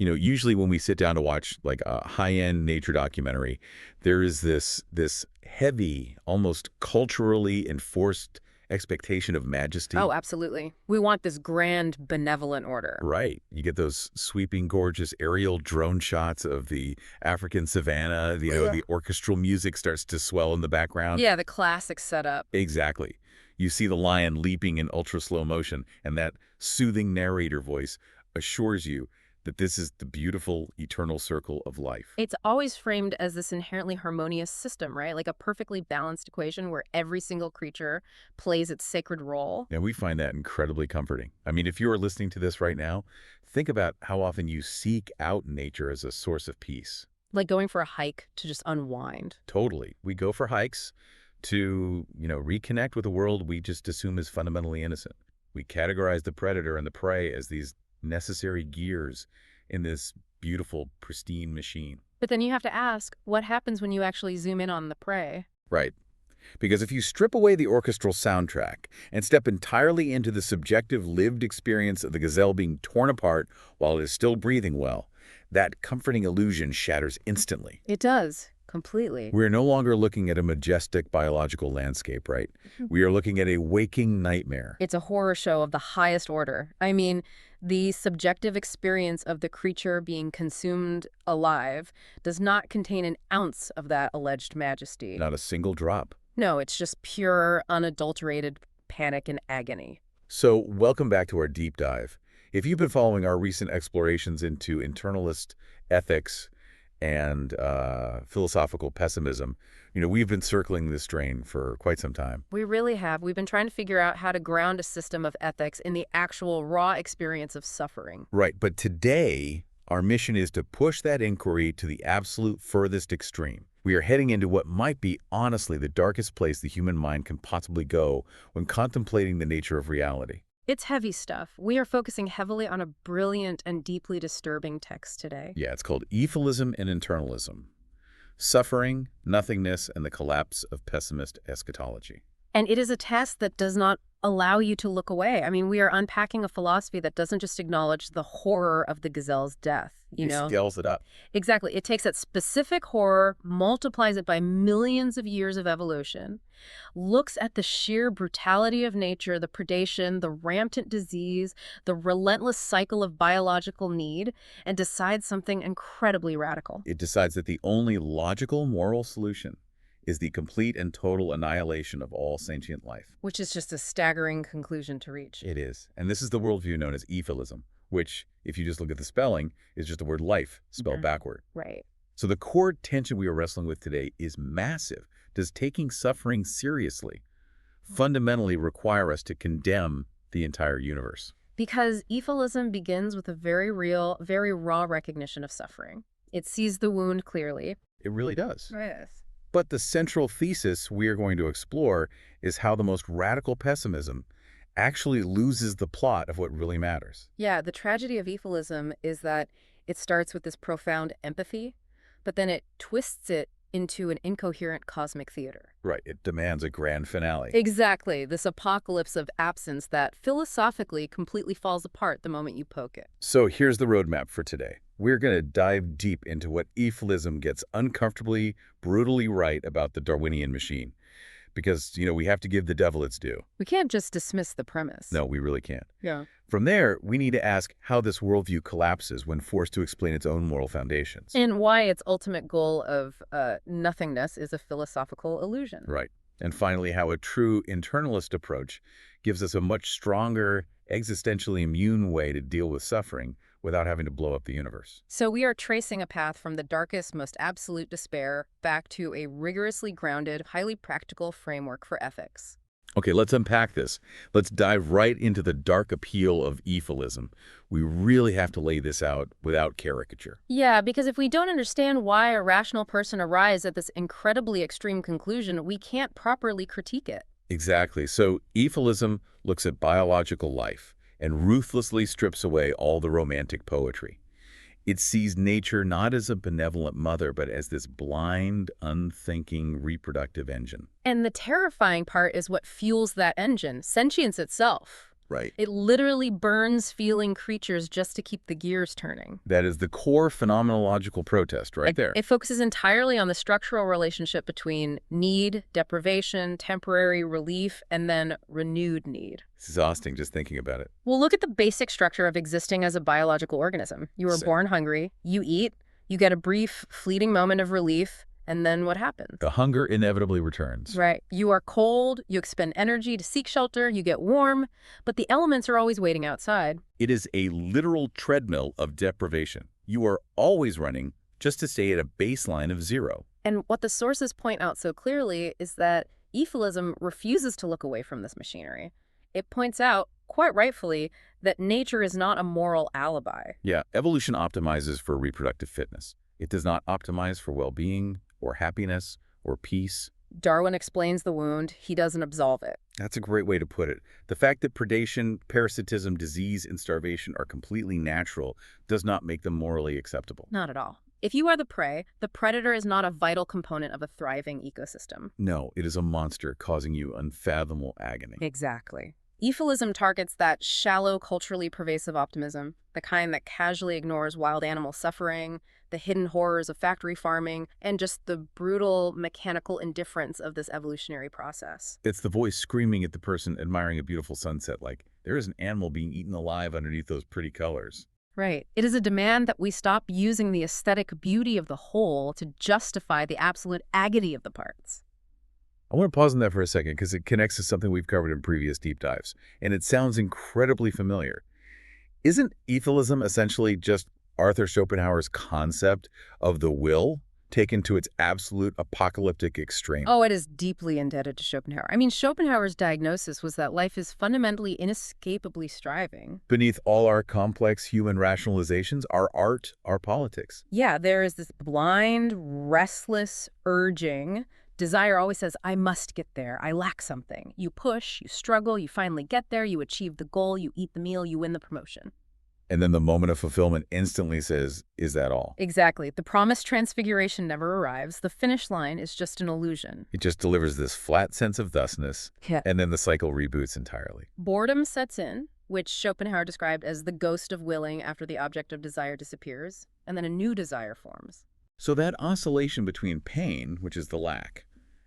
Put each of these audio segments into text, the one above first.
Usually when we sit down to watch like a high-end nature documentary, there is this heavy, almost culturally enforced expectation of majesty. Oh, absolutely. We want this grand, benevolent order. Right. You get those sweeping, gorgeous aerial drone shots of the African savanna. The orchestral music starts to swell in the background. Yeah, the classic setup. Exactly. You see the lion leaping in ultra slow motion, and that soothing narrator voice assures you that this is the beautiful eternal circle of life. It's always framed as this inherently harmonious system, right? Like a perfectly balanced equation where every single creature plays its sacred role. And we find that incredibly comforting. I mean, if you are listening to this right now, think about how often you seek out nature as a source of peace. Like going for a hike to just unwind. Totally. We go for hikes to, reconnect with a world we just assume is fundamentally innocent. We categorize the predator and the prey as these necessary gears in this beautiful, pristine machine. But then you have to ask, what happens when you actually zoom in on the prey? Right. Because if you strip away the orchestral soundtrack and step entirely into the subjective lived experience of the gazelle being torn apart while it is still breathing well, that comforting illusion shatters instantly. It does. Completely. We're no longer looking at a majestic biological landscape, right? We are looking at a waking nightmare. It's a horror show of the highest order. I mean, the subjective experience of the creature being consumed alive does not contain an ounce of that alleged majesty. Not a single drop. No, it's just pure, unadulterated panic and agony. So, welcome back to our deep dive. If you've been following our recent explorations into internalist ethics and philosophical pessimism, we've been circling this drain for quite some time. We really have. We've been trying to figure out how to ground a system of ethics in the actual raw experience of suffering. Right, but today, our mission is to push that inquiry to the absolute furthest extreme. We are heading into what might be, honestly, the darkest place the human mind can possibly go when contemplating the nature of reality. It's heavy stuff. We are focusing heavily on a brilliant and deeply disturbing text today. Yeah, it's called Efilism and Internalism. Suffering, Nothingness, and the Collapse of Pessimist Eschatology. And it is a test that does not allow you to look away. I mean, we are unpacking a philosophy that doesn't just acknowledge the horror of the gazelle's death, It scales it up. Exactly. It takes that specific horror, multiplies it by millions of years of evolution, looks at the sheer brutality of nature, the predation, the rampant disease, the relentless cycle of biological need, and decides something incredibly radical. It decides that the only logical moral solution is the complete and total annihilation of all sentient life. Which is just a staggering conclusion to reach. It is. And this is the worldview known as Efilism, which, if you just look at the spelling, is just the word life spelled backward. Right. So the core tension we are wrestling with today is massive. Does taking suffering seriously fundamentally require us to condemn the entire universe? Because Efilism begins with a very real, very raw recognition of suffering. It sees the wound clearly. It really does. Yes. But the central thesis we are going to explore is how the most radical pessimism actually loses the plot of what really matters. Yeah, the tragedy of Efilism is that it starts with this profound empathy, but then it twists it into an incoherent cosmic theater. Right, it demands a grand finale. Exactly, this apocalypse of absence that philosophically completely falls apart the moment you poke it. So here's the roadmap for today. We're going to dive deep into what Efilism gets uncomfortably, brutally right about the Darwinian machine. Because, we have to give the devil its due. We can't just dismiss the premise. No, we really can't. Yeah. From there, we need to ask how this worldview collapses when forced to explain its own moral foundations. And why its ultimate goal of nothingness is a philosophical illusion. Right. And finally, how a true internalist approach gives us a much stronger, existentially immune way to deal with suffering without having to blow up the universe. So we are tracing a path from the darkest, most absolute despair back to a rigorously grounded, highly practical framework for ethics. Okay, let's unpack this. Let's dive right into the dark appeal of Efilism. We really have to lay this out without caricature. Yeah, because if we don't understand why a rational person arrives at this incredibly extreme conclusion, we can't properly critique it. Exactly. So Efilism looks at biological life and ruthlessly strips away all the romantic poetry. It sees nature not as a benevolent mother, but as this blind, unthinking reproductive engine. And the terrifying part is what fuels that engine, sentience itself. Right. It literally burns feeling creatures just to keep the gears turning. That is the core phenomenological protest right there. It focuses entirely on the structural relationship between need, deprivation, temporary relief, and then renewed need. It's exhausting just thinking about it. Well, look at the basic structure of existing as a biological organism. You were Same. born hungry, you eat, you get a brief, fleeting moment of relief, and then what happens? The hunger inevitably returns. Right. You are cold, you expend energy to seek shelter, you get warm, but the elements are always waiting outside. It is a literal treadmill of deprivation. You are always running just to stay at a baseline of zero. And what the sources point out so clearly is that Efilism refuses to look away from this machinery. It points out, quite rightfully, that nature is not a moral alibi. Yeah, evolution optimizes for reproductive fitness. It does not optimize for well-being or happiness or peace. Darwin explains the wound, he doesn't absolve it. That's a great way to put it. The fact that predation, parasitism, disease, and starvation are completely natural does not make them morally acceptable. Not at all. If you are the prey, the predator is not a vital component of a thriving ecosystem. No, it is a monster causing you unfathomable agony. Exactly. Efilism targets that shallow, culturally pervasive optimism, the kind that casually ignores wild animal suffering, the hidden horrors of factory farming, and just the brutal, mechanical indifference of this evolutionary process. It's the voice screaming at the person admiring a beautiful sunset like, there is an animal being eaten alive underneath those pretty colors. Right. It is a demand that we stop using the aesthetic beauty of the whole to justify the absolute agony of the parts. I want to pause on that for a second because it connects to something we've covered in previous deep dives, and it sounds incredibly familiar. Isn't Efilism essentially just Arthur Schopenhauer's concept of the will taken to its absolute apocalyptic extreme? Oh, it is deeply indebted to Schopenhauer. I mean, Schopenhauer's diagnosis was that life is fundamentally inescapably striving. Beneath all our complex human rationalizations, our art, our politics. Yeah, there is this blind, restless urging. Desire always says, I must get there. I lack something. You push, you struggle, you finally get there, you achieve the goal, you eat the meal, you win the promotion. And then the moment of fulfillment instantly says, is that all? Exactly. The promised transfiguration never arrives. The finish line is just an illusion. It just delivers this flat sense of thusness, Yeah. and then the cycle reboots entirely. Boredom sets in, which Schopenhauer described as the ghost of willing after the object of desire disappears, and then a new desire forms. So that oscillation between pain, which is the lack,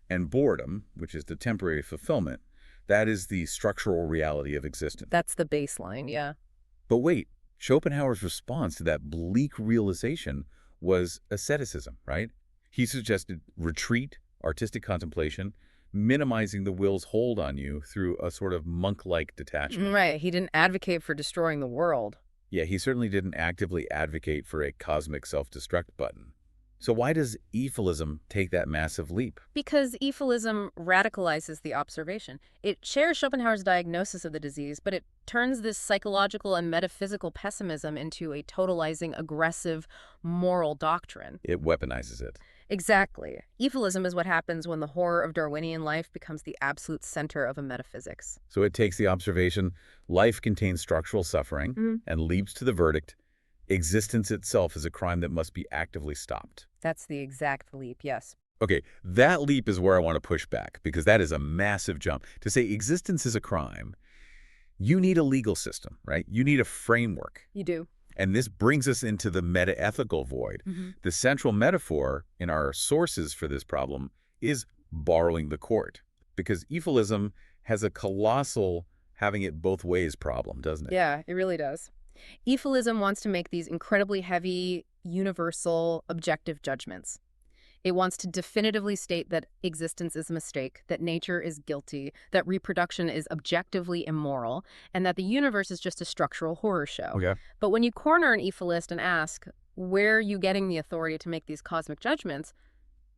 and boredom, which is the temporary fulfillment, that is the structural reality of existence. That's the baseline, yeah. But wait, Schopenhauer's response to that bleak realization was asceticism, right? He suggested retreat, artistic contemplation, minimizing the will's hold on you through a sort of monk-like detachment. Right. He didn't advocate for destroying the world. Yeah, he certainly didn't actively advocate for a cosmic self-destruct button. So why does Efilism take that massive leap? Because Efilism radicalizes the observation. It shares Schopenhauer's diagnosis of the disease, but it turns this psychological and metaphysical pessimism into a totalizing, aggressive, moral doctrine. It weaponizes it. Exactly. Efilism is what happens when the horror of Darwinian life becomes the absolute center of a metaphysics. So it takes the observation, life contains structural suffering, and leaps to the verdict, existence itself is a crime that must be actively stopped. That's the exact leap, yes. Okay, that leap is where I want to push back, because that is a massive jump. To say existence is a crime, you need a legal system, right? You need a framework. You do. And this brings us into the metaethical void. The central metaphor in our sources for this problem is borrowing the court, because Efilism has a colossal having it both ways problem, doesn't it? Yeah, it really does. Efilism wants to make these incredibly heavy, universal, objective judgments. It wants to definitively state that existence is a mistake, that nature is guilty, that reproduction is objectively immoral, and that the universe is just a structural horror show. Okay. But when you corner an Efilist and ask, where are you getting the authority to make these cosmic judgments,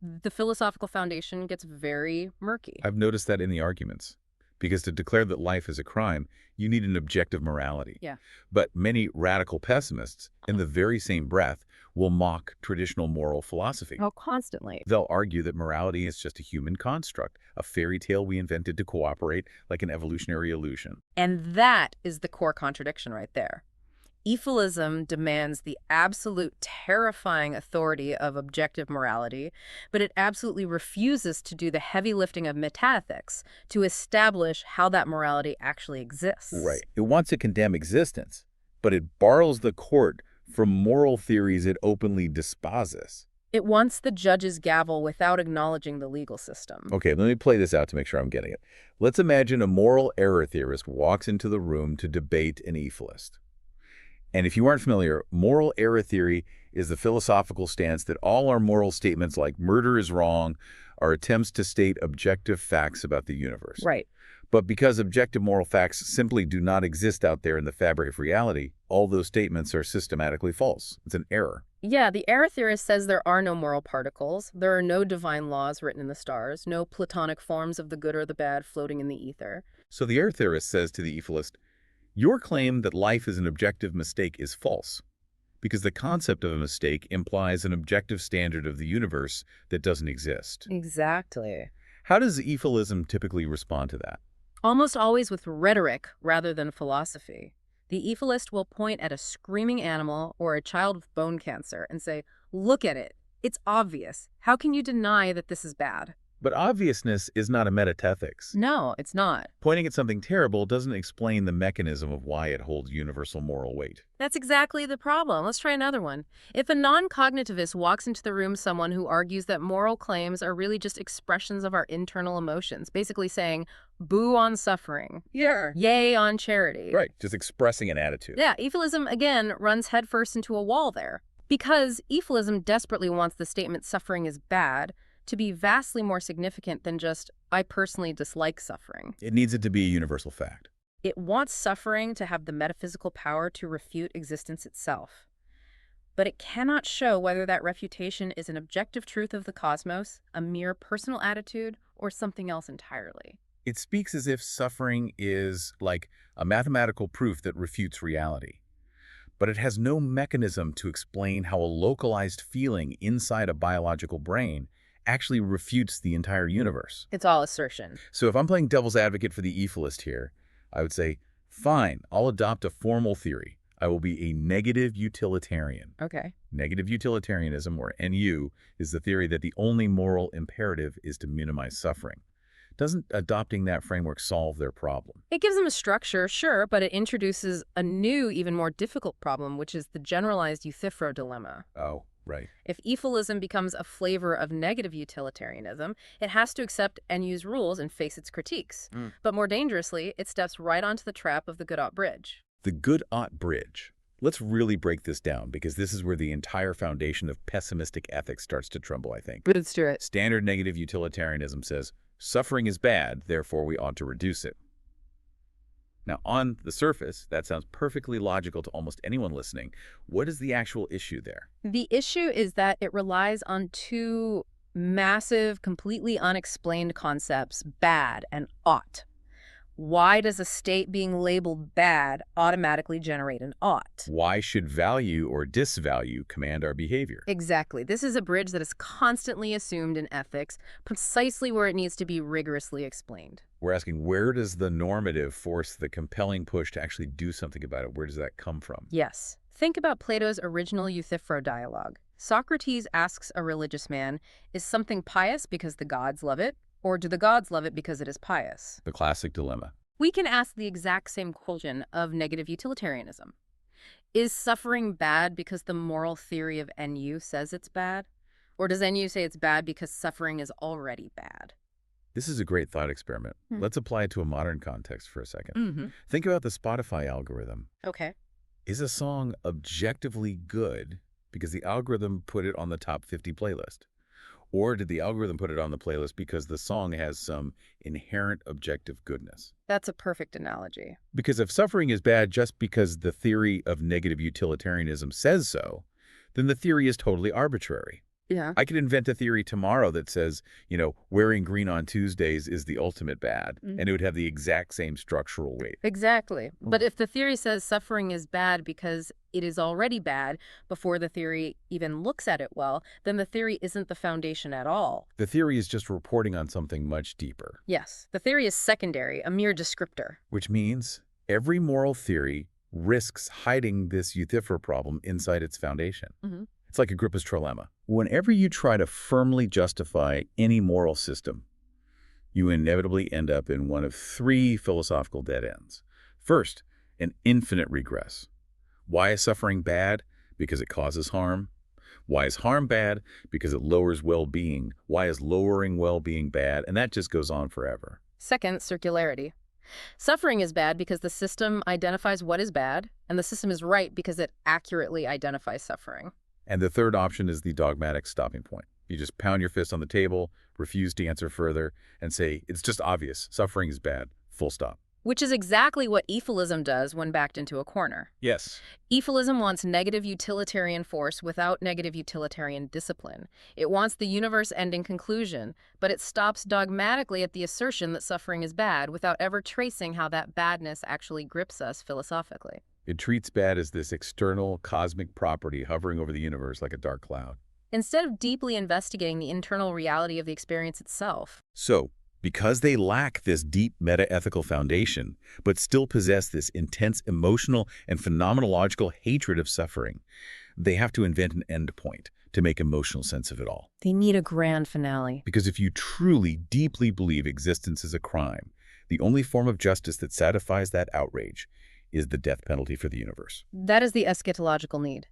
the philosophical foundation gets very murky. I've noticed that in the arguments. Because to declare that life is a crime, you need an objective morality. Yeah. But many radical pessimists, in the very same breath, will mock traditional moral philosophy. Oh, constantly. They'll argue that morality is just a human construct, a fairy tale we invented to cooperate like an evolutionary illusion. And that is the core contradiction right there. Efilism demands the absolute terrifying authority of objective morality, but it absolutely refuses to do the heavy lifting of metaethics to establish how that morality actually exists. Right. It wants to condemn existence, but it borrows the court from moral theories it openly despises. It wants the judge's gavel without acknowledging the legal system. Okay, let me play this out to make sure I'm getting it. Let's imagine a moral error theorist walks into the room to debate an Efilist. And if you aren't familiar, moral error theory is the philosophical stance that all our moral statements like murder is wrong are attempts to state objective facts about the universe. Right. But because objective moral facts simply do not exist out there in the fabric of reality, all those statements are systematically false. It's an error. Yeah, the error theorist says there are no moral particles, there are no divine laws written in the stars, no platonic forms of the good or the bad floating in the ether. So the error theorist says to the Efilist, your claim that life is an objective mistake is false, because the concept of a mistake implies an objective standard of the universe that doesn't exist. Exactly. How does Efilism typically respond to that? Almost always with rhetoric rather than philosophy. The Efilist will point at a screaming animal or a child with bone cancer and say, look at it. It's obvious. How can you deny that this is bad? But obviousness is not a metaethics. No, it's not. Pointing at something terrible doesn't explain the mechanism of why it holds universal moral weight. That's exactly the problem. Let's try another one. If a non-cognitivist walks into the room someone who argues that moral claims are really just expressions of our internal emotions, basically saying, boo on suffering, Yeah. yay on charity. Right, just expressing an attitude. Yeah, Efilism, again, runs headfirst into a wall there. Because Efilism desperately wants the statement suffering is bad to be vastly more significant than just, I personally dislike suffering. It needs it to be a universal fact. It wants suffering to have the metaphysical power to refute existence itself. But it cannot show whether that refutation is an objective truth of the cosmos, a mere personal attitude, or something else entirely. It speaks as if suffering is like a mathematical proof that refutes reality. But it has no mechanism to explain how a localized feeling inside a biological brain actually refutes the entire universe. It's all assertion. So if I'm playing devil's advocate for the Efilist here, I would say, fine, I'll adopt a formal theory. I will be a negative utilitarian. Okay. Negative utilitarianism, or NU, is the theory that the only moral imperative is to minimize suffering. Doesn't adopting that framework solve their problem? It gives them a structure, sure, but it introduces a new, even more difficult problem, which is the generalized Euthyphro dilemma. Oh, right. If Efilism becomes a flavor of negative utilitarianism, it has to accept NU's rules and face its critiques. But more dangerously, it steps right onto the trap of the good-ought bridge. The good-ought bridge. Let's really break this down, because this is where the entire foundation of pessimistic ethics starts to tremble, I think. Let's do it. Standard negative utilitarianism says, suffering is bad, therefore we ought to reduce it. Now, on the surface, that sounds perfectly logical to almost anyone listening. What is the actual issue there? The issue is that it relies on two massive, completely unexplained concepts, bad and ought. Why does a state being labeled bad automatically generate an ought? Why should value or disvalue command our behavior? Exactly. This is a bridge that is constantly assumed in ethics, precisely where it needs to be rigorously explained. We're asking, where does the normative force the compelling push to actually do something about it? Where does that come from? Yes. Think about Plato's original Euthyphro dialogue. Socrates asks a religious man, is something pious because the gods love it? Or do the gods love it because it is pious? The classic dilemma. We can ask the exact same question of negative utilitarianism. Is suffering bad because the moral theory of NU says it's bad? Or does NU say it's bad because suffering is already bad? This is a great thought experiment. Let's apply it to a modern context for a second. Mm-hmm. Think about the Spotify algorithm. Okay. Is a song objectively good because the algorithm put it on the top 50 playlist? Or did the algorithm put it on the playlist because the song has some inherent objective goodness? That's a perfect analogy. Because if suffering is bad just because the theory of negative utilitarianism says so, then the theory is totally arbitrary. Yeah. I could invent a theory tomorrow that says, wearing green on Tuesdays is the ultimate bad, and it would have the exact same structural weight. Exactly. But if the theory says suffering is bad because it is already bad before the theory even looks at it well, then the theory isn't the foundation at all. The theory is just reporting on something much deeper. Yes. The theory is secondary, a mere descriptor. Which means every moral theory risks hiding this Euthyphro problem inside its foundation. Hmm. It's like Agrippa's trilemma. Whenever you try to firmly justify any moral system, you inevitably end up in one of three philosophical dead ends. First, an infinite regress. Why is suffering bad? Because it causes harm. Why is harm bad? Because it lowers well-being. Why is lowering well-being bad? And that just goes on forever. Second, circularity. Suffering is bad because the system identifies what is bad, and the system is right because it accurately identifies suffering. And the third option is the dogmatic stopping point. You just pound your fist on the table, refuse to answer further, and say, it's just obvious, suffering is bad, full stop. Which is exactly what Efilism does when backed into a corner. Yes. Efilism wants negative utilitarian force without negative utilitarian discipline. It wants the universe-ending conclusion, but it stops dogmatically at the assertion that suffering is bad without ever tracing how that badness actually grips us philosophically. It treats bad as this external cosmic property hovering over the universe like a dark cloud. Instead of deeply investigating the internal reality of the experience itself. So, because they lack this deep metaethical foundation, but still possess this intense emotional and phenomenological hatred of suffering, they have to invent an endpoint to make emotional sense of it all. They need a grand finale. Because if you truly, deeply believe existence is a crime, the only form of justice that satisfies that outrage is the death penalty for the universe. That is the eschatological need.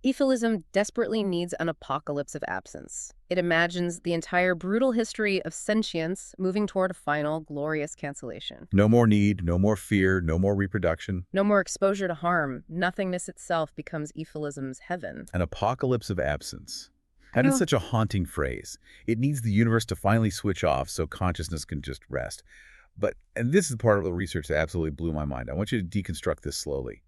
Efilism desperately needs an apocalypse of absence. It imagines the entire brutal history of sentience moving toward a final, glorious cancellation. No more need, no more fear, no more reproduction. No more exposure to harm. Nothingness itself becomes Efilism's heaven. An apocalypse of absence. That is such a haunting phrase. It needs the universe to finally switch off so consciousness can just rest. But, and this is part of the research that absolutely blew my mind. I want you to deconstruct this slowly.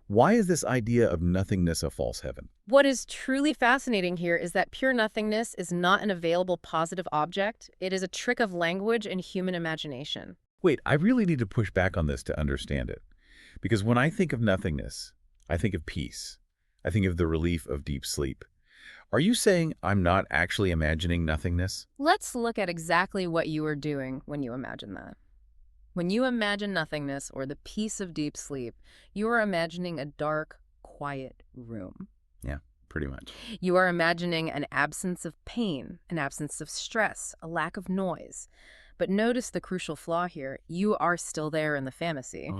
Why is this idea of nothingness a false heaven? What is truly fascinating here is that pure nothingness is not an available positive object. It is a trick of language and human imagination. Wait, I really need to push back on this to understand it. Because when I think of nothingness, I think of peace. I think of the relief of deep sleep. Are you saying I'm not actually imagining nothingness? Let's look at exactly what you are doing when you imagine that. When you imagine nothingness or the peace of deep sleep, you are imagining a dark, quiet room. Yeah, pretty much. You are imagining an absence of pain, an absence of stress, a lack of noise. But notice the crucial flaw here. You are still there in the fantasy.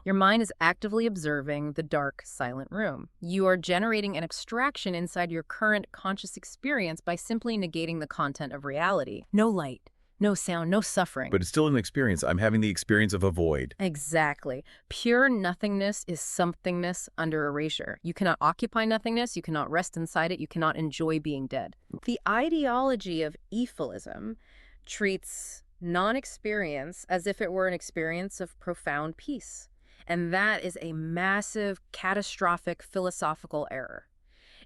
Your mind is actively observing the dark, silent room. You are generating an abstraction inside your current conscious experience by simply negating the content of reality. No light. No sound, no suffering. But it's still an experience. I'm having the experience of a void. Exactly. Pure nothingness is somethingness under erasure. You cannot occupy nothingness, you cannot rest inside it, you cannot enjoy being dead. The ideology of Efilism treats non-experience as if it were an experience of profound peace. And that is a massive, catastrophic philosophical error.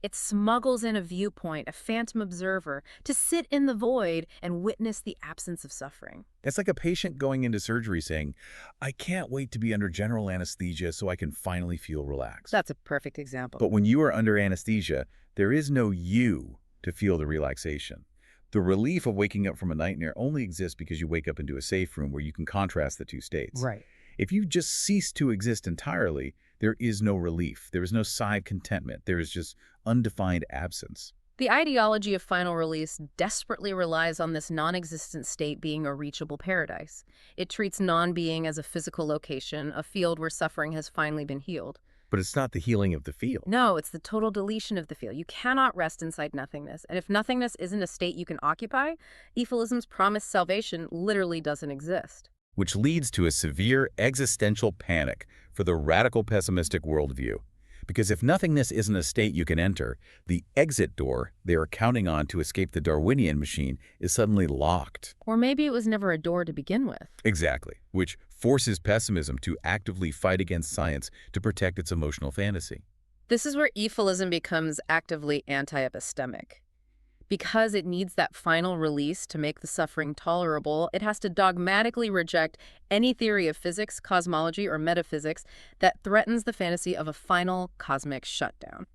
It smuggles in a viewpoint, a phantom observer, to sit in the void and witness the absence of suffering. It's like a patient going into surgery saying, I can't wait to be under general anesthesia so I can finally feel relaxed. That's a perfect example. But when you are under anesthesia, there is no you to feel the relaxation. The relief of waking up from a nightmare only exists because you wake up into a safe room where you can contrast the two states. Right. If you just cease to exist entirely, there is no relief. There is no sigh of contentment. There is just undefined absence. The ideology of final release desperately relies on this non-existent state being a reachable paradise. It treats non-being as a physical location, a field where suffering has finally been healed. But it's not the healing of the field. No, it's the total deletion of the field. You cannot rest inside nothingness. And if nothingness isn't a state you can occupy, Efilism's promised salvation literally doesn't exist. Which leads to a severe existential panic for the radical pessimistic worldview. Because if nothingness isn't a state you can enter, the exit door they are counting on to escape the Darwinian machine is suddenly locked. Or maybe it was never a door to begin with. Exactly, which forces pessimism to actively fight against science to protect its emotional fantasy. This is where Efilism becomes actively anti-epistemic. Because it needs that final release to make the suffering tolerable, it has to dogmatically reject any theory of physics, cosmology, or metaphysics that threatens the fantasy of a final cosmic shutdown.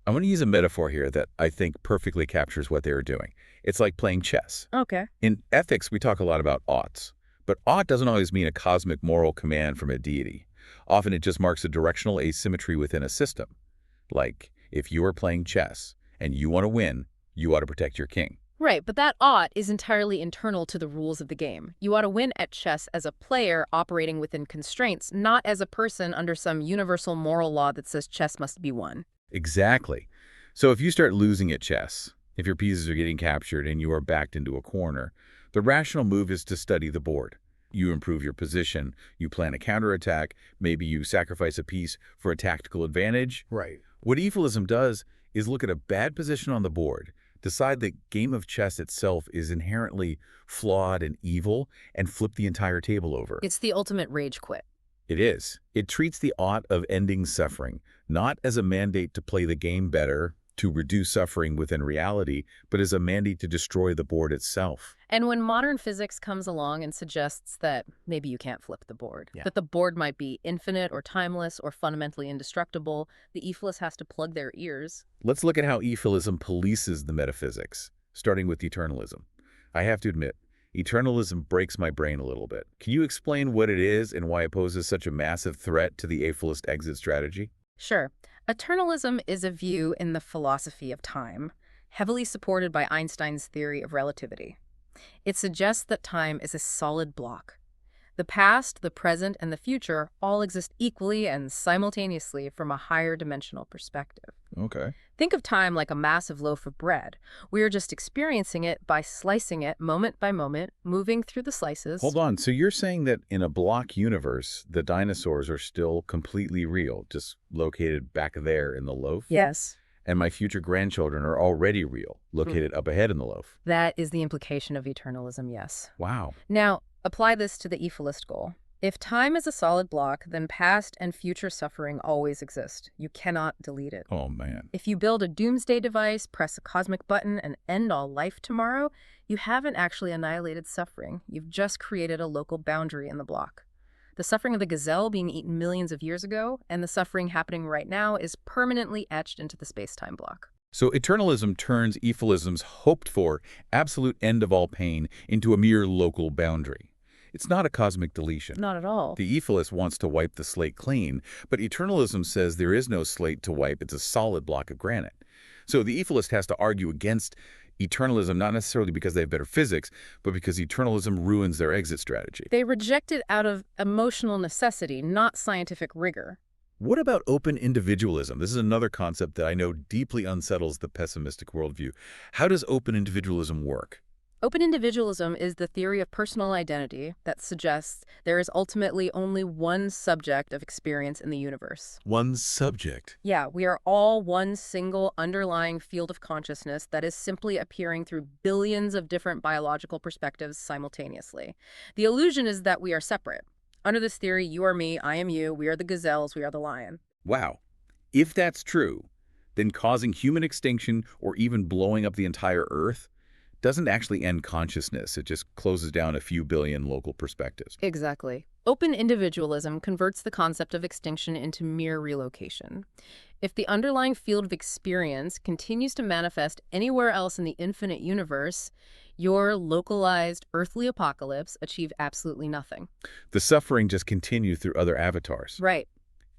I want to use a metaphor here that I think perfectly captures what they are doing. It's like playing chess. Okay. In ethics, we talk a lot about oughts. But ought doesn't always mean a cosmic moral command from a deity. Often it just marks a directional asymmetry within a system. Like, if you are playing chess and you want to win, you ought to protect your king. Right, but that ought is entirely internal to the rules of the game. You ought to win at chess as a player operating within constraints, not as a person under some universal moral law that says chess must be won. Exactly. So if you start losing at chess, if your pieces are getting captured and you are backed into a corner, the rational move is to study the board. You improve your position, you plan a counterattack, maybe you sacrifice a piece for a tactical advantage. Right. What Efilism does is look at a bad position on the board, decide the game of chess itself is inherently flawed and evil, and flip the entire table over. It's the ultimate rage quit. It is. It treats the ought of ending suffering, not as a mandate to play the game better, to reduce suffering within reality, but as a mandate to destroy the board itself. And when modern physics comes along and suggests that maybe you can't flip the board, that the board might be infinite or timeless or fundamentally indestructible, the Efilist has to plug their ears. Let's look at how Efilism polices the metaphysics, starting with eternalism. I have to admit, eternalism breaks my brain a little bit. Can you explain what it is and why it poses such a massive threat to the Efilist exit strategy? Sure. Eternalism is a view in the philosophy of time, heavily supported by Einstein's theory of relativity. It suggests that time is a solid block. The past, the present, and the future all exist equally and simultaneously from a higher dimensional perspective. Okay. Think of time like a massive loaf of bread. We are just experiencing it by slicing it moment by moment, moving through the slices. Hold on, so you're saying that in a block universe, the dinosaurs are still completely real, just located back there in the loaf? Yes. And my future grandchildren are already real, located up ahead in the loaf. That is the implication of eternalism, yes. Wow. Now, apply this to the Efilist goal. If time is a solid block, then past and future suffering always exist. You cannot delete it. Oh, man. If you build a doomsday device, press a cosmic button, and end all life tomorrow, you haven't actually annihilated suffering. You've just created a local boundary in the block. The suffering of the gazelle being eaten millions of years ago and the suffering happening right now is permanently etched into the space-time block. So eternalism turns Efilism's hoped-for absolute end of all pain into a mere local boundary. It's not a cosmic deletion. Not at all. The Efilist wants to wipe the slate clean, but eternalism says there is no slate to wipe. It's a solid block of granite. So the Efilist has to argue against eternalism, not necessarily because they have better physics, but because eternalism ruins their exit strategy. They reject it out of emotional necessity, not scientific rigor. What about open individualism? This is another concept that I know deeply unsettles the pessimistic worldview. How does open individualism work? Open individualism is the theory of personal identity that suggests there is ultimately only one subject of experience in the universe. One subject. Yeah, we are all one single underlying field of consciousness that is simply appearing through billions of different biological perspectives simultaneously. The illusion is that we are separate. Under this theory, you are me, I am you, we are the gazelles, we are the lion. Wow. If that's true, then causing human extinction or even blowing up the entire Earth doesn't actually end consciousness. It just closes down a few billion local perspectives. Exactly. Open individualism converts the concept of extinction into mere relocation. If the underlying field of experience continues to manifest anywhere else in the infinite universe, your localized earthly apocalypse achieved absolutely nothing. The suffering just continues through other avatars. Right.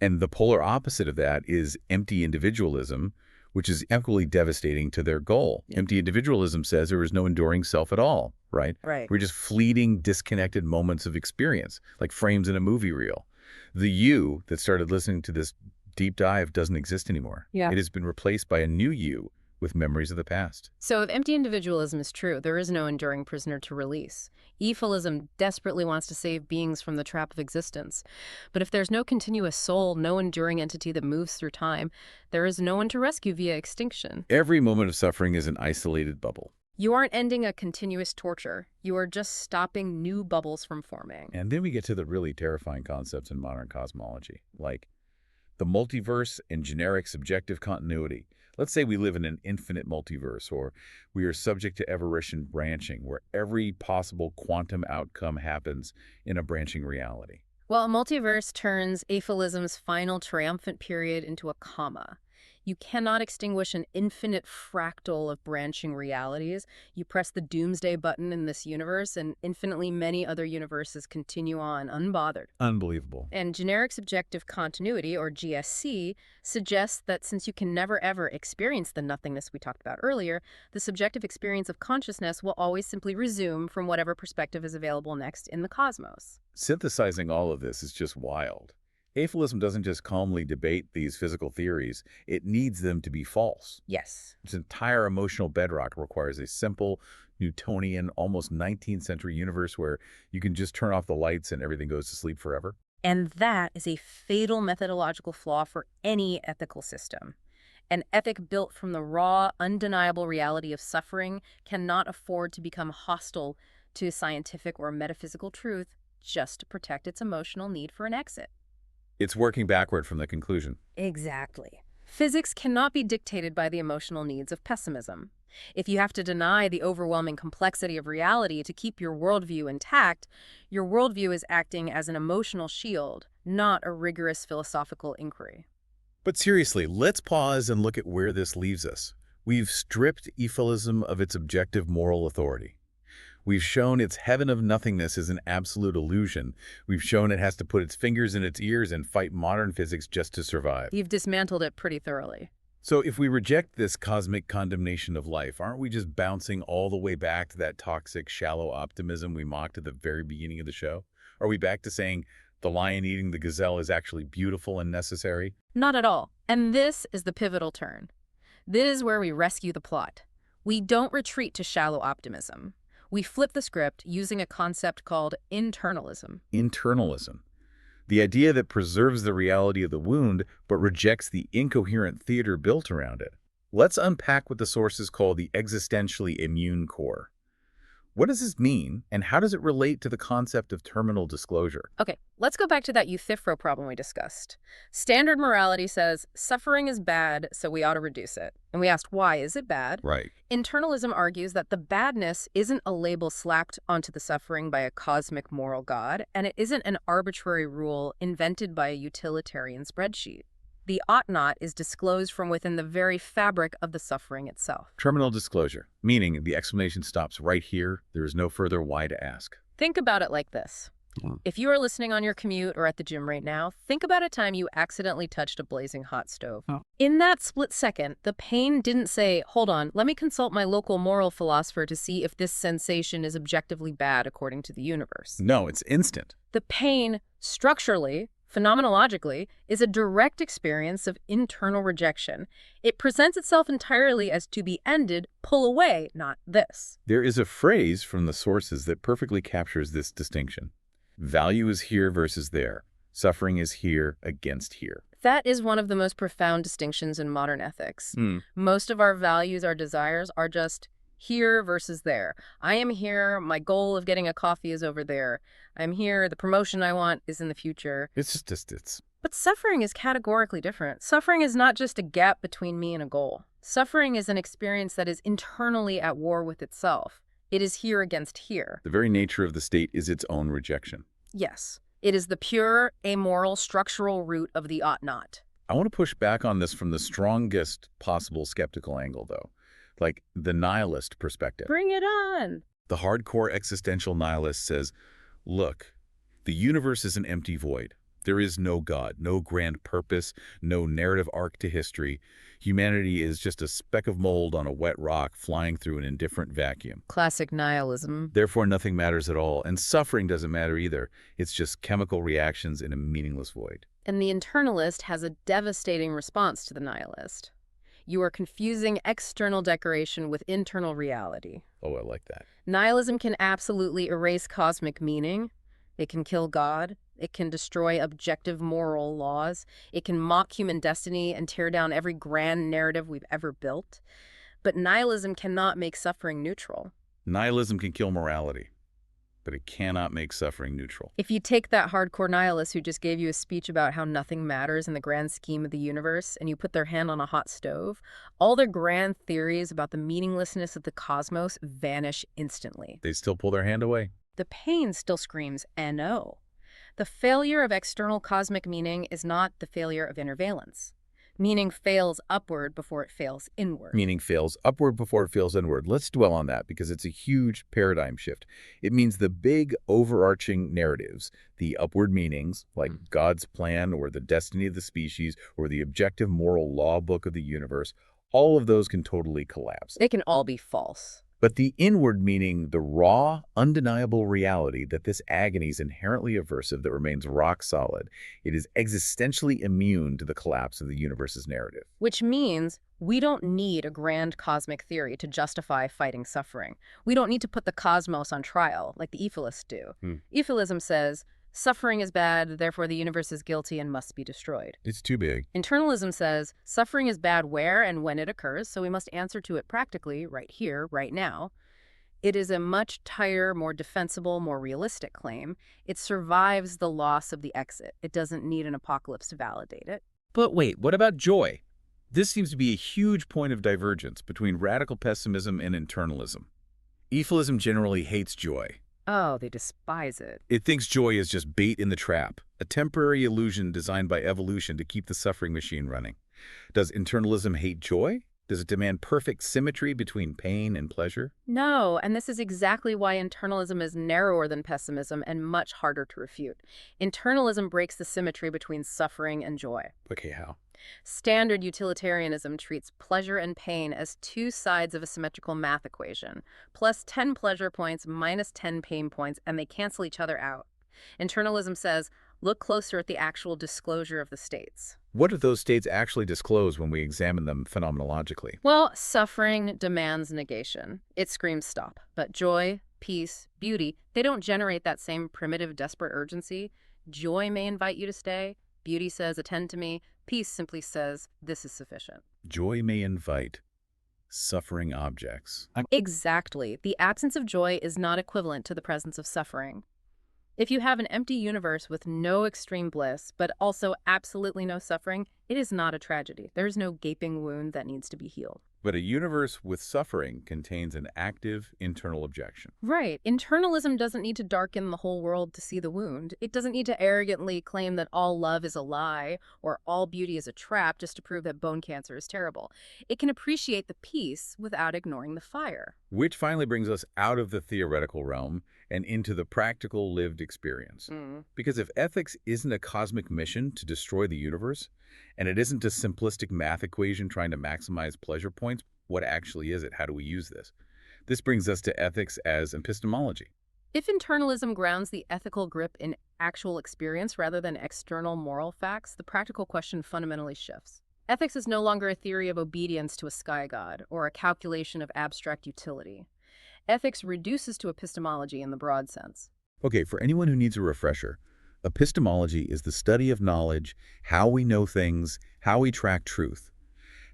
And the polar opposite of that is empty individualism, which is equally devastating to their goal. Yeah. Empty individualism says there is no enduring self at all, right? Right. We're just fleeting, disconnected moments of experience, like frames in a movie reel. The you that started listening to this deep dive doesn't exist anymore. Yeah. It has been replaced by a new you with memories of the past. So if empty individualism is true, there is no enduring prisoner to release. Efilism desperately wants to save beings from the trap of existence. But if there's no continuous soul, no enduring entity that moves through time, there is no one to rescue via extinction. Every moment of suffering is an isolated bubble. You aren't ending a continuous torture. You are just stopping new bubbles from forming. And then we get to the really terrifying concepts in modern cosmology, like the multiverse and generic subjective continuity. Let's say we live in an infinite multiverse, or we are subject to everential branching, where every possible quantum outcome happens in a branching reality. Well, a multiverse turns Efilism's final triumphant period into a comma. You cannot extinguish an infinite fractal of branching realities. You press the doomsday button in this universe, and infinitely many other universes continue on unbothered. Unbelievable. And generic subjective continuity, or GSC, suggests that since you can never ever experience the nothingness we talked about earlier, the subjective experience of consciousness will always simply resume from whatever perspective is available next in the cosmos. Synthesizing all of this is just wild. Atheism doesn't just calmly debate these physical theories, it needs them to be false. Yes. Its entire emotional bedrock requires a simple, Newtonian, almost 19th century universe where you can just turn off the lights and everything goes to sleep forever. And that is a fatal methodological flaw for any ethical system. An ethic built from the raw, undeniable reality of suffering cannot afford to become hostile to scientific or metaphysical truth just to protect its emotional need for an exit. It's working backward from the conclusion. Exactly. Physics cannot be dictated by the emotional needs of pessimism. If you have to deny the overwhelming complexity of reality to keep your worldview intact, your worldview is acting as an emotional shield, not a rigorous philosophical inquiry. But seriously, let's pause and look at where this leaves us. We've stripped Efilism of its objective moral authority. We've shown its heaven of nothingness is an absolute illusion. We've shown it has to put its fingers in its ears and fight modern physics just to survive. You've dismantled it pretty thoroughly. So if we reject this cosmic condemnation of life, aren't we just bouncing all the way back to that toxic, shallow optimism we mocked at the very beginning of the show? Are we back to saying the lion eating the gazelle is actually beautiful and necessary? Not at all. And this is the pivotal turn. This is where we rescue the plot. We don't retreat to shallow optimism. We flip the script using a concept called internalism. Internalism. The idea that preserves the reality of the wound but rejects the incoherent theater built around it. Let's unpack what the sources call the existentially immune core. What does this mean, and how does it relate to the concept of terminal disclosure? Okay, let's go back to that Euthyphro problem we discussed. Standard morality says suffering is bad, so we ought to reduce it. And we asked, why is it bad? Right. Internalism argues that the badness isn't a label slapped onto the suffering by a cosmic moral god, and it isn't an arbitrary rule invented by a utilitarian spreadsheet. The ought not is disclosed from within the very fabric of the suffering itself. Terminal disclosure, meaning the explanation stops right here. There is no further why to ask. Think about it like this. If you are listening on your commute or at the gym right now, think about a time you accidentally touched a blazing hot stove. In that split second, the pain didn't say, hold on, let me consult my local moral philosopher to see if this sensation is objectively bad according to the universe. No, it's instant. The pain, structurally, phenomenologically, is a direct experience of internal rejection. It presents itself entirely as to be ended, pull away, not this. There is a phrase from the sources that perfectly captures this distinction. Value is here versus there. Suffering is here against here. That is one of the most profound distinctions in modern ethics. Most of our values, our desires, are just here versus there. I am here, my goal of getting a coffee is over there. I'm here, the promotion I want is in the future. It's just distance. But suffering is categorically different. Suffering is not just a gap between me and a goal. Suffering is an experience that is internally at war with itself. It is here against here. The very nature of the state is its own rejection. Yes. It is the pure, amoral, structural root of the ought not. I want to push back on this from the strongest possible skeptical angle, though. Like the nihilist perspective. Bring it on. The hardcore existential nihilist says, look, the universe is an empty void. There is no God, no grand purpose, no narrative arc to history. Humanity is just a speck of mold on a wet rock flying through an indifferent vacuum. Classic nihilism. Therefore, nothing matters at all, and suffering doesn't matter either. It's just chemical reactions in a meaningless void. And the internalist has a devastating response to the nihilist. You are confusing external decoration with internal reality. Oh, I like that. Nihilism can absolutely erase cosmic meaning. It can kill God. It can destroy objective moral laws. It can mock human destiny and tear down every grand narrative we've ever built. But nihilism cannot make suffering neutral. Nihilism can kill morality, but it cannot make suffering neutral. If you take that hardcore nihilist who just gave you a speech about how nothing matters in the grand scheme of the universe and you put their hand on a hot stove, all their grand theories about the meaninglessness of the cosmos vanish instantly. They still pull their hand away. The pain still screams, "NO." The failure of external cosmic meaning is not the failure of inner valence. Meaning fails upward before it fails inward. Meaning fails upward before it fails inward. Let's dwell on that because it's a huge paradigm shift. It means the big overarching narratives, the upward meanings, like God's plan or the destiny of the species or the objective moral law book of the universe, all of those can totally collapse. They can all be false. But the inward meaning, the raw, undeniable reality that this agony is inherently aversive that remains rock solid, it is existentially immune to the collapse of the universe's narrative. Which means we don't need a grand cosmic theory to justify fighting suffering. We don't need to put the cosmos on trial like the Efilists do. Efilism says, suffering is bad, therefore the universe is guilty and must be destroyed. It's too big. Internalism says, suffering is bad where and when it occurs, so we must answer to it practically, right here, right now. It is a much tighter, more defensible, more realistic claim. It survives the loss of the exit. It doesn't need an apocalypse to validate it. But wait, what about joy? This seems to be a huge point of divergence between radical pessimism and internalism. Efilism generally hates joy. Oh, they despise it. It thinks joy is just bait in the trap, a temporary illusion designed by evolution to keep the suffering machine running. Does internalism hate joy? Does it demand perfect symmetry between pain and pleasure? No, and this is exactly why internalism is narrower than pessimism and much harder to refute. Internalism breaks the symmetry between suffering and joy. Okay, how? Standard utilitarianism treats pleasure and pain as two sides of a symmetrical math equation, plus 10 pleasure points minus 10 pain points, and they cancel each other out. Internalism says, look closer at the actual disclosure of the states. What do those states actually disclose when we examine them phenomenologically? Well, suffering demands negation. It screams stop. But joy, peace, beauty, they don't generate that same primitive, desperate urgency. Joy may invite you to stay. Beauty says, attend to me. Peace simply says, this is sufficient. Joy may invite suffering objects. Exactly. The absence of joy is not equivalent to the presence of suffering. If you have an empty universe with no extreme bliss, but also absolutely no suffering, it is not a tragedy. There's no gaping wound that needs to be healed. But a universe with suffering contains an active internal objection. Right. Internalism doesn't need to darken the whole world to see the wound. It doesn't need to arrogantly claim that all love is a lie or all beauty is a trap just to prove that bone cancer is terrible. It can appreciate the peace without ignoring the fire. Which finally brings us out of the theoretical realm and into the practical lived experience. Because if ethics isn't a cosmic mission to destroy the universe, and it isn't a simplistic math equation trying to maximize pleasure points, what actually is it? How do we use this? This brings us to ethics as epistemology. If internalism grounds the ethical grip in actual experience rather than external moral facts, the practical question fundamentally shifts. Ethics is no longer a theory of obedience to a sky god or a calculation of abstract utility. Ethics reduces to epistemology in the broad sense. Okay, for anyone who needs a refresher, epistemology is the study of knowledge, how we know things, how we track truth.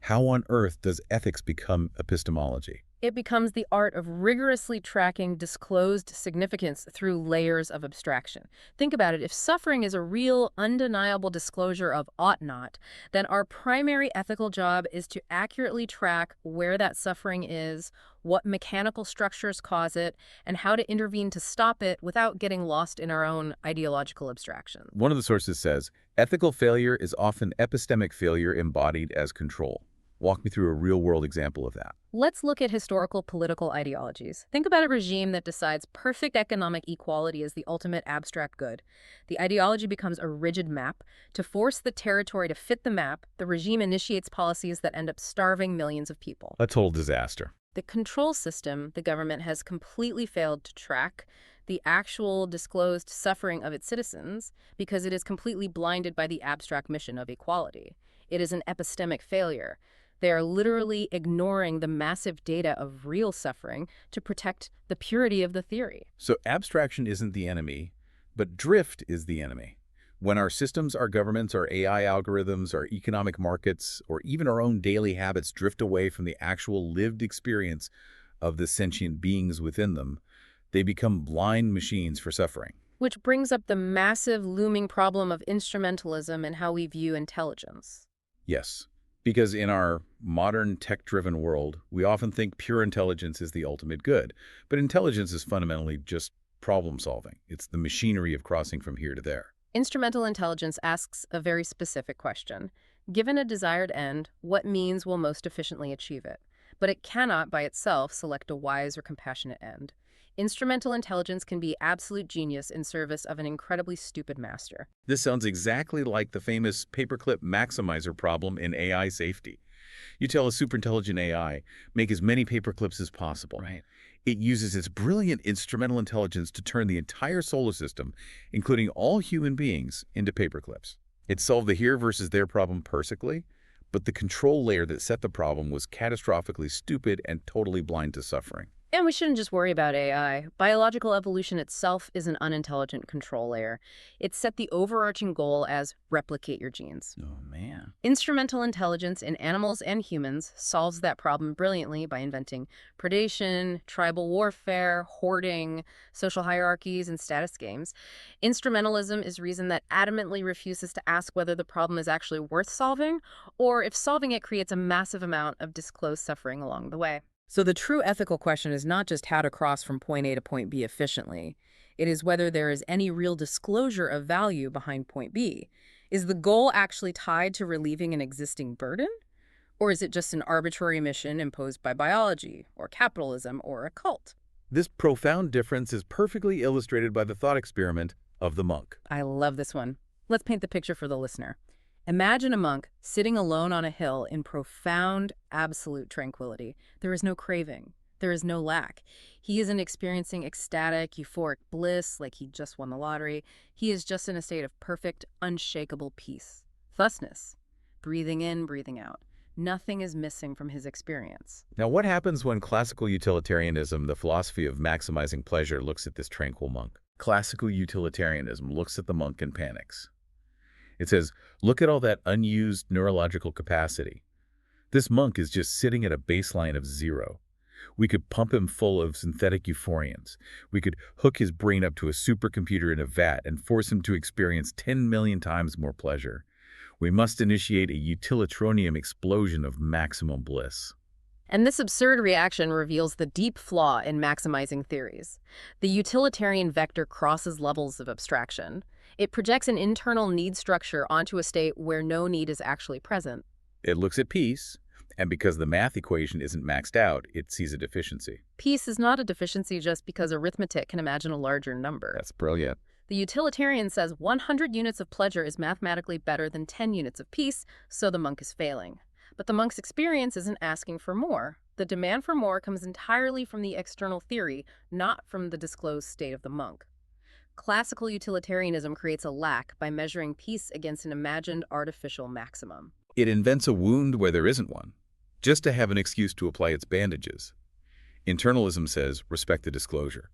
How on earth does ethics become epistemology? It becomes the art of rigorously tracking disclosed significance through layers of abstraction. Think about it. If suffering is a real, undeniable disclosure of ought not, then our primary ethical job is to accurately track where that suffering is, what mechanical structures cause it, and how to intervene to stop it without getting lost in our own ideological abstractions. One of the sources says, ethical failure is often epistemic failure embodied as control. Walk me through a real-world example of that. Let's look at historical political ideologies. Think about a regime that decides perfect economic equality is the ultimate abstract good. The ideology becomes a rigid map. To force the territory to fit the map, the regime initiates policies that end up starving millions of people. A total disaster. The control system, the government has completely failed to track the actual disclosed suffering of its citizens because it is completely blinded by the abstract mission of equality. It is an epistemic failure. They are literally ignoring the massive data of real suffering to protect the purity of the theory. So abstraction isn't the enemy, but drift is the enemy. When our systems, our governments, our AI algorithms, our economic markets, or even our own daily habits drift away from the actual lived experience of the sentient beings within them, they become blind machines for suffering. Which brings up the massive looming problem of instrumentalism and how we view intelligence. Yes. Because in our modern tech-driven world, we often think pure intelligence is the ultimate good. But intelligence is fundamentally just problem-solving. It's the machinery of crossing from here to there. Instrumental intelligence asks a very specific question. Given a desired end, what means will most efficiently achieve it? But it cannot, by itself, select a wise or compassionate end. Instrumental intelligence can be absolute genius in service of an incredibly stupid master. This sounds exactly like the famous paperclip maximizer problem in AI safety. You tell a superintelligent AI, make as many paperclips as possible. Right. It uses its brilliant instrumental intelligence to turn the entire solar system, including all human beings, into paperclips. It solved the here versus there problem perfectly, but the control layer that set the problem was catastrophically stupid and totally blind to suffering. And we shouldn't just worry about AI. Biological evolution itself is an unintelligent control layer. It set the overarching goal as replicate your genes. Oh, man. Instrumental intelligence in animals and humans solves that problem brilliantly by inventing predation, tribal warfare, hoarding, social hierarchies, and status games. Instrumentalism is reason that adamantly refuses to ask whether the problem is actually worth solving, or if solving it creates a massive amount of disclosed suffering along the way. So the true ethical question is not just how to cross from point A to point B efficiently. It is whether there is any real disclosure of value behind point B. Is the goal actually tied to relieving an existing burden? Or is it just an arbitrary mission imposed by biology, or capitalism, or a cult? This profound difference is perfectly illustrated by the thought experiment of the monk. I love this one. Let's paint the picture for the listener. Imagine a monk sitting alone on a hill in profound, absolute tranquility. There is no craving. There is no lack. He isn't experiencing ecstatic, euphoric bliss like he just won the lottery. He is just in a state of perfect, unshakable peace. Thusness. Breathing in, breathing out. Nothing is missing from his experience. Now, what happens when classical utilitarianism, the philosophy of maximizing pleasure, looks at this tranquil monk? Classical utilitarianism looks at the monk and panics. It says, look at all that unused neurological capacity. This monk is just sitting at a baseline of 0. We could pump him full of synthetic euphorians. We could hook his brain up to a supercomputer in a vat and force him to experience 10 million times more pleasure. We must initiate a utilitarian explosion of maximum bliss. And this absurd reaction reveals the deep flaw in maximizing theories. The utilitarian vector crosses levels of abstraction. It projects an internal need structure onto a state where no need is actually present. It looks at peace, and because the math equation isn't maxed out, it sees a deficiency. Peace is not a deficiency just because arithmetic can imagine a larger number. That's brilliant. The utilitarian says 100 units of pleasure is mathematically better than 10 units of peace, so the monk is failing. But the monk's experience isn't asking for more. The demand for more comes entirely from the external theory, not from the disclosed state of the monk. Classical utilitarianism creates a lack by measuring peace against an imagined artificial maximum. It invents a wound where there isn't one, just to have an excuse to apply its bandages. Internalism says, respect the disclosure.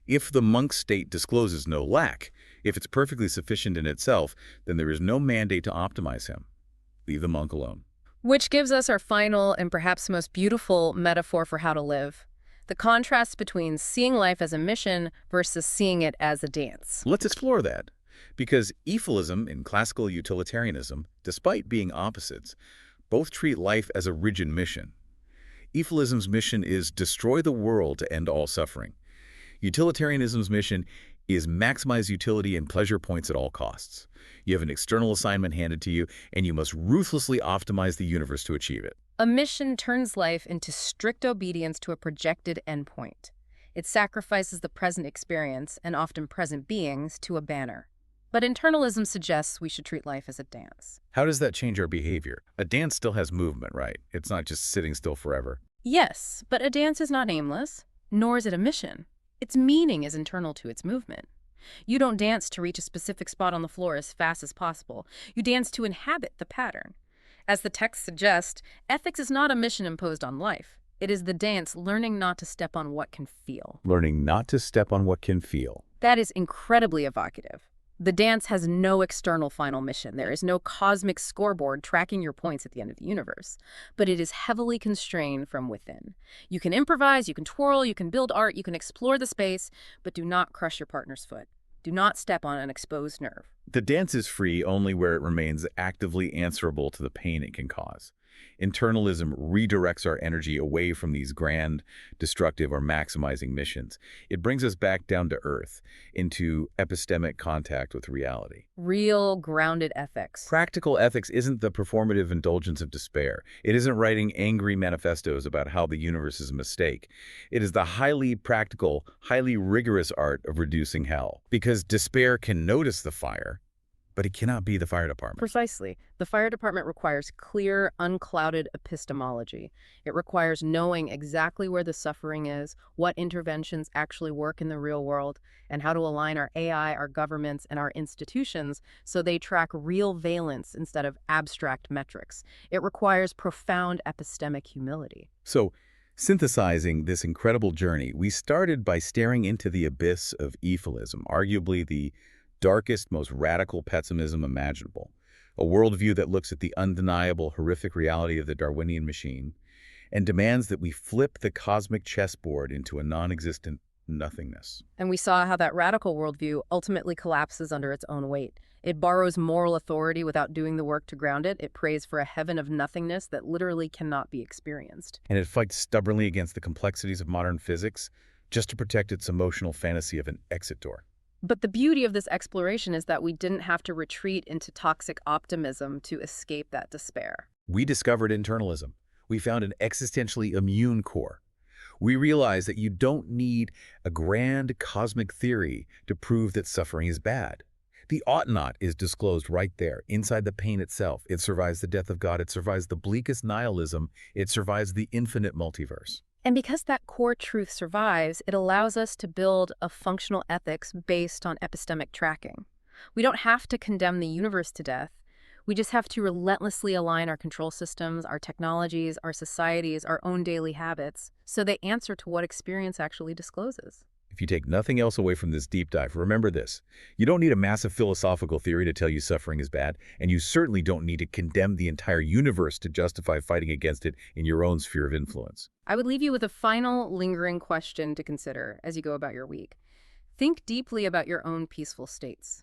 If the monk state discloses no lack, if it's perfectly sufficient in itself, then there is no mandate to optimize him. Leave the monk alone. Which gives us our final and perhaps most beautiful metaphor for how to live. The contrast between seeing life as a mission versus seeing it as a dance. Let's explore that, because Efilism and classical utilitarianism, despite being opposites, both treat life as a rigid mission. Efilism's mission is destroy the world to end all suffering. Utilitarianism's mission is maximize utility and pleasure points at all costs. You have an external assignment handed to you, and you must ruthlessly optimize the universe to achieve it. A mission turns life into strict obedience to a projected endpoint. It sacrifices the present experience, and often present beings, to a banner. But internalism suggests we should treat life as a dance. How does that change our behavior? A dance still has movement, right? It's not just sitting still forever. Yes, but a dance is not aimless, nor is it a mission. Its meaning is internal to its movement. You don't dance to reach a specific spot on the floor as fast as possible. You dance to inhabit the pattern. As the text suggests, ethics is not a mission imposed on life. It is the dance learning not to step on what can feel. Learning not to step on what can feel. That is incredibly evocative. The dance has no external final mission. There is no cosmic scoreboard tracking your points at the end of the universe. But it is heavily constrained from within. You can improvise, you can twirl, you can build art, you can explore the space, but do not crush your partner's foot. Do not step on an exposed nerve. The dance is free only where it remains actively answerable to the pain it can cause. Internalism redirects our energy away from these grand, destructive, or maximizing missions. It brings us back down to earth, into epistemic contact with reality. Real, grounded ethics. Practical ethics isn't the performative indulgence of despair. It isn't writing angry manifestos about how the universe is a mistake. It is the highly practical, highly rigorous art of reducing hell. Because despair can notice the fire, but it cannot be the fire department. Precisely. The fire department requires clear, unclouded epistemology. It requires knowing exactly where the suffering is, what interventions actually work in the real world, and how to align our AI, our governments, and our institutions so they track real valence instead of abstract metrics. It requires profound epistemic humility. So, synthesizing this incredible journey, we started by staring into the abyss of Efilism, arguably the darkest, most radical pessimism imaginable, a worldview that looks at the undeniable, horrific reality of the Darwinian machine and demands that we flip the cosmic chessboard into a non-existent nothingness. And we saw how that radical worldview ultimately collapses under its own weight. It borrows moral authority without doing the work to ground it. It prays for a heaven of nothingness that literally cannot be experienced. And it fights stubbornly against the complexities of modern physics just to protect its emotional fantasy of an exit door. But the beauty of this exploration is that we didn't have to retreat into toxic optimism to escape that despair. We discovered internalism. We found an existentially immune core. We realized that you don't need a grand cosmic theory to prove that suffering is bad. The ought not is disclosed right there, inside the pain itself. It survives the death of God. It survives the bleakest nihilism. It survives the infinite multiverse. And because that core truth survives, it allows us to build a functional ethics based on epistemic tracking. We don't have to condemn the universe to death. We just have to relentlessly align our control systems, our technologies, our societies, our own daily habits, so they answer to what experience actually discloses. If you take nothing else away from this deep dive, remember this. You don't need a massive philosophical theory to tell you suffering is bad, and you certainly don't need to condemn the entire universe to justify fighting against it in your own sphere of influence. I would leave you with a final lingering question to consider as you go about your week. Think deeply about your own peaceful states.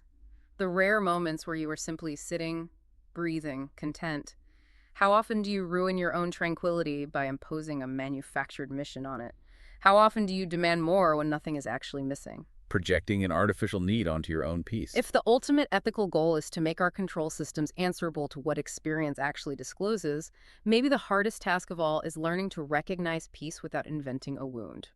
The rare moments where you are simply sitting, breathing, content. How often do you ruin your own tranquility by imposing a manufactured mission on it? How often do you demand more when nothing is actually missing? Projecting an artificial need onto your own peace. If the ultimate ethical goal is to make our control systems answerable to what experience actually discloses, maybe the hardest task of all is learning to recognize peace without inventing a wound.